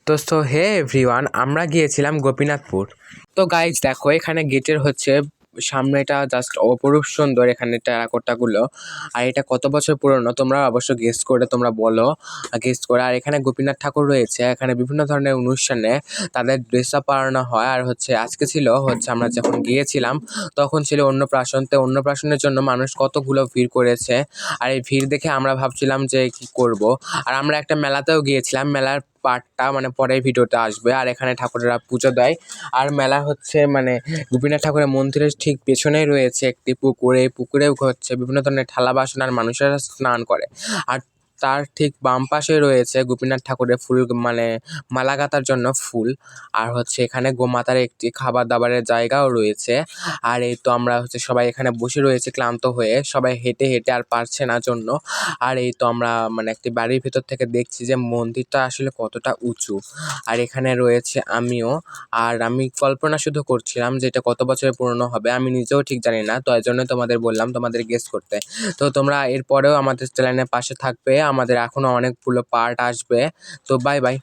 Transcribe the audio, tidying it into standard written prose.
তো হে এভরিওয়ান, আমরা গিয়েছিলাম গোপীনাথপুর। তো গাইজ দেখো, এখানে গেটের সামনেটা জাস্ট অপরূপ সুন্দর, এখানে টেরাকোটাগুলো। আর এটা কত বছর পুরনো তোমরা অবশ্য গেস করে তোমরা বলো, গেস করে। আর এখানে গোপীনাথ ঠাকুর রয়েছে। এখানে বিভিন্ন ধরনের অনুষ্ঠানে তাদের ড্রেস আপ করানো হয়। আর আজকে ছিল আমরা যখন গিয়েছিলাম তখন ছিল অন্নপ্রাশন। তো অন্নপ্রাশনের জন্য মানুষ কতগুলো ভিড় করেছে। আর এই ভিড় দেখে আমরা ভাবছিলাম যে কি করব। আর আমরা একটা মেলাতেও গিয়েছিলাম, মেলার পার্টটা পরের ভিডিওতে আসবে। আর এখানে ঠাকুরেরা পুজো দেয়। আর মেলা গোপীনাথ ঠাকুরের মন্দিরের ঠিক পেছনেই রয়েছে একটি পুকুর। এই পুকুরেও বিভিন্ন ধরনের থালা বাসন আর মানুষেরা স্নান করে। আর তার ঠিক বাম পাশে রয়েছে গোপীনাথ ঠাকুরের ফুল মালা গাঁথার জন্য ফুল। আর এখানে গোমাতার একটি খাবার দাবারের জায়গাও রয়েছে। আর এই তো আমরা সবাই এখানে বসে রয়েছে ক্লান্ত হয়ে, সবাই হেঁটে হেঁটে আর পারছে না জন্য। আর এই তো আমরা একটি বাড়ির ভেতর থেকে দেখছি যে মন্দিরটা আসলে কতটা উঁচু। আর এখানে রয়েছে আমিও। আর আমি কল্পনা শুধু করছিলাম যে এটা কত বছরের পুরনো হবে, আমি নিজেও ঠিক জানি না। তো এই জন্য তোমাদের বললাম তোমাদের গেস করতে। তো তোমরা এরপরেও আমাদের চ্যানেলের পাশে থাকবে, আমাদের এখনো অনেকগুলো পার্ট আসবে। তো বাই বাই।